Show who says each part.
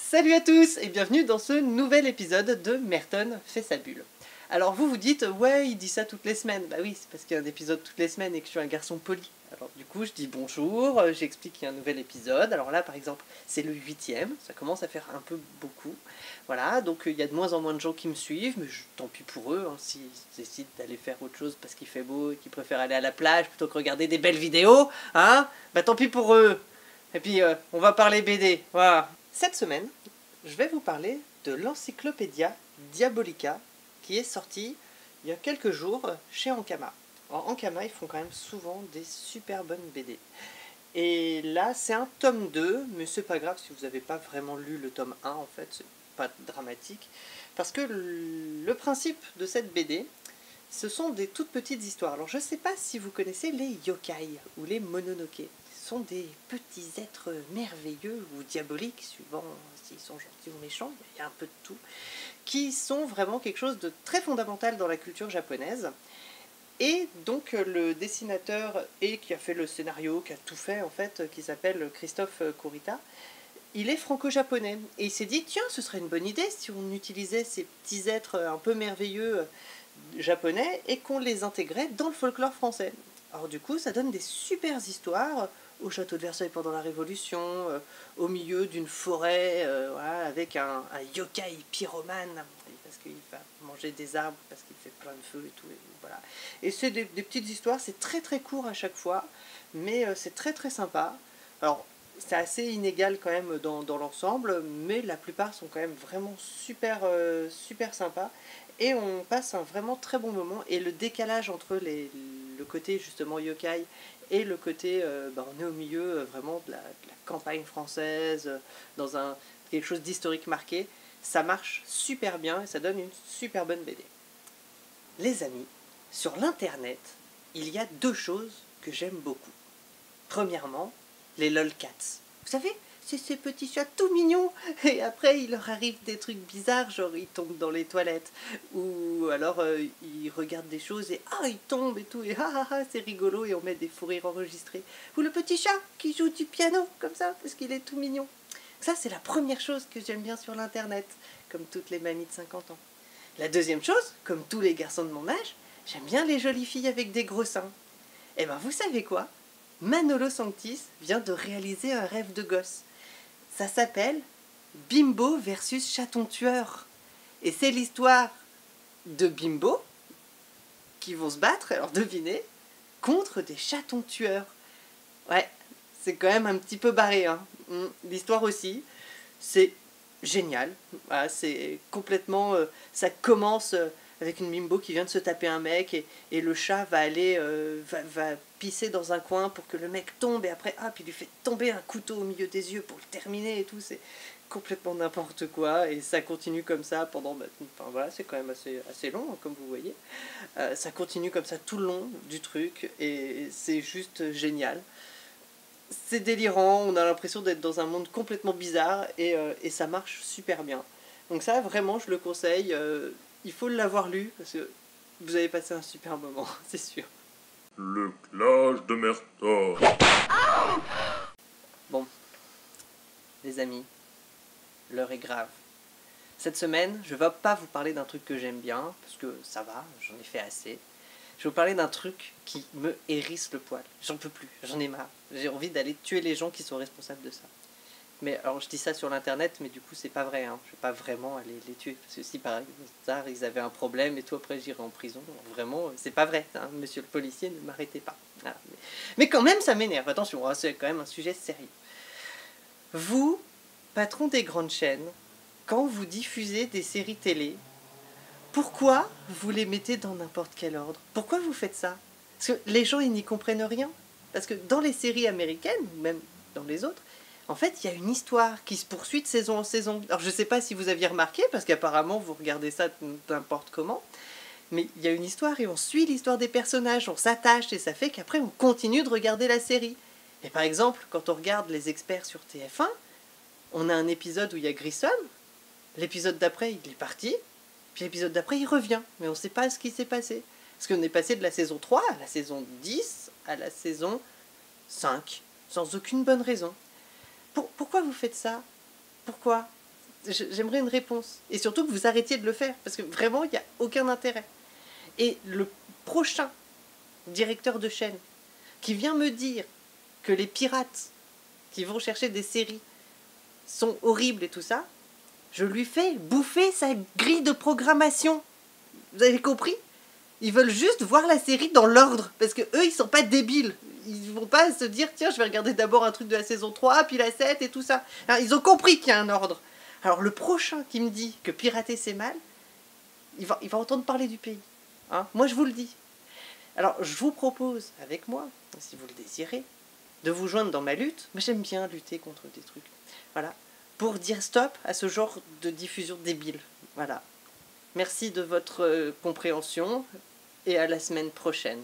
Speaker 1: Salut à tous et bienvenue dans ce nouvel épisode de Merton fait sa bulle. Alors vous vous dites, ouais il dit ça toutes les semaines. Bah oui, c'est parce qu'il y a un épisode toutes les semaines et que je suis un garçon poli. Alors du coup je dis bonjour, j'explique qu'il y a un nouvel épisode. Alors là par exemple c'est le 8e, ça commence à faire un peu beaucoup. Voilà, donc il y a de moins en moins de gens qui me suivent, mais tant pis pour eux, hein, s'ils décident d'aller faire autre chose parce qu'il fait beau et qu'ils préfèrent aller à la plage plutôt que regarder des belles vidéos, hein, bah tant pis pour eux. Et puis on va parler BD, voilà. Cette semaine, je vais vous parler de l'Encyclopédia Diabolica qui est sortie il y a quelques jours chez Ankama. Alors, Ankama, ils font quand même souvent des super bonnes BD. Et là, c'est un tome 2, mais c'est pas grave si vous n'avez pas vraiment lu le tome 1, en fait, c'est pas dramatique. Parce que le principe de cette BD, ce sont des toutes petites histoires. Alors, je sais pas si vous connaissez les yokai ou les mononoke. Ce sont des petits êtres merveilleux ou diaboliques, suivant s'ils sont gentils ou méchants, il y a un peu de tout, qui sont vraiment quelque chose de très fondamental dans la culture japonaise. Et donc le dessinateur et qui a fait le scénario, qui a tout fait en fait, qui s'appelle Christophe Kurita, il est franco-japonais. Et il s'est dit, tiens, ce serait une bonne idée si on utilisait ces petits êtres un peu merveilleux japonais et qu'on les intégrait dans le folklore français. Alors du coup, ça donne des super histoires au château de Versailles pendant la Révolution, au milieu d'une forêt, voilà, avec un yokai pyromane, parce qu'il va manger des arbres, parce qu'il fait plein de feu et tout, et voilà. Et c'est des petites histoires, c'est très très court à chaque fois, mais c'est très très sympa. Alors, c'est assez inégal quand même dans l'ensemble, mais la plupart sont quand même vraiment super, super sympas. Et on passe un vraiment très bon moment. Et le décalage entre le côté justement yokai et le côté, on est au milieu vraiment de la campagne française, dans quelque chose d'historique marqué, ça marche super bien et ça donne une super bonne BD. Les amis, sur l'internet, il y a deux choses que j'aime beaucoup. Premièrement, les lolcats. Vous savez, c'est ces petits chats tout mignons, et après il leur arrive des trucs bizarres, genre ils tombent dans les toilettes, ou alors ils regardent des choses et ils tombent et tout, et c'est rigolo, et on met des fous rires enregistrés. Ou le petit chat qui joue du piano, comme ça, parce qu'il est tout mignon. Ça, c'est la première chose que j'aime bien sur l'internet, comme toutes les mamies de 50 ans. La deuxième chose, comme tous les garçons de mon âge, j'aime bien les jolies filles avec des gros seins. Et ben vous savez quoi ? Manolo Sanctis vient de réaliser un rêve de gosse. Ça s'appelle Bimbo versus Chaton Tueur. Et c'est l'histoire de Bimbo qui vont se battre, alors devinez, contre des chatons tueurs. Ouais, c'est quand même un petit peu barré, hein. L'histoire aussi, c'est génial. Voilà, c'est complètement... ça commence avec une Bimbo qui vient de se taper un mec et le chat va aller va pisser dans un coin pour que le mec tombe et après puis il lui fait tomber un couteau au milieu des yeux pour le terminer et tout. C'est complètement n'importe quoi et ça continue comme ça pendant... voilà, c'est quand même assez long, hein, comme vous voyez. Ça continue comme ça tout le long du truc et c'est juste génial. C'est délirant, on a l'impression d'être dans un monde complètement bizarre et ça marche super bien. Donc ça, vraiment, je le conseille. Il faut l'avoir lu parce que vous allez passer un super moment, c'est sûr.
Speaker 2: Le clash de Merton.
Speaker 1: Bon, les amis, l'heure est grave. Cette semaine, je ne vais pas vous parler d'un truc que j'aime bien, parce que ça va, j'en ai fait assez. Je vais vous parler d'un truc qui me hérisse le poil. J'en peux plus, j'en ai marre. J'ai envie d'aller tuer les gens qui sont responsables de ça. Mais alors je dis ça sur l'internet, mais du coup c'est pas vrai, hein. Je vais pas vraiment aller les tuer. Parce que si par hasard ils avaient un problème et tout, après j'irai en prison, vraiment c'est pas vrai, hein. Monsieur le policier, ne m'arrêtez pas. Voilà. Mais quand même ça m'énerve, attention, hein, c'est quand même un sujet sérieux. Vous, patron des grandes chaînes, quand vous diffusez des séries télé, pourquoi vous les mettez dans n'importe quel ordre? Pourquoi vous faites ça? Parce que les gens ils n'y comprennent rien. Parce que dans les séries américaines, ou même dans les autres, en fait, il y a une histoire qui se poursuit de saison en saison. Alors, je ne sais pas si vous aviez remarqué, parce qu'apparemment, vous regardez ça n'importe comment, mais il y a une histoire et on suit l'histoire des personnages, on s'attache, et ça fait qu'après, on continue de regarder la série. Et par exemple, quand on regarde Les Experts sur TF1, on a un épisode où il y a Grissom, l'épisode d'après, il est parti, puis l'épisode d'après, il revient, mais on ne sait pas ce qui s'est passé. Parce qu'on est passé de la saison 3 à la saison 10 à la saison 5, sans aucune bonne raison. Pourquoi vous faites ça? Pourquoi? J'aimerais une réponse. Et surtout que vous arrêtiez de le faire, parce que vraiment, il n'y a aucun intérêt. Et le prochain directeur de chaîne qui vient me dire que les pirates qui vont chercher des séries sont horribles et tout ça, je lui fais bouffer sa grille de programmation. Vous avez compris? Ils veulent juste voir la série dans l'ordre, parce que eux, ils sont pas débiles. Ils vont pas se dire, tiens, je vais regarder d'abord un truc de la saison 3, puis la 7 et tout ça. Alors, ils ont compris qu'il y a un ordre. Alors le prochain qui me dit que pirater c'est mal, il va entendre parler du pays. Hein, moi je vous le dis. Alors je vous propose avec moi, si vous le désirez, de vous joindre dans ma lutte. Moi j'aime bien lutter contre des trucs. Voilà. Pour dire stop à ce genre de diffusion débile. Voilà. Merci de votre compréhension et à la semaine prochaine.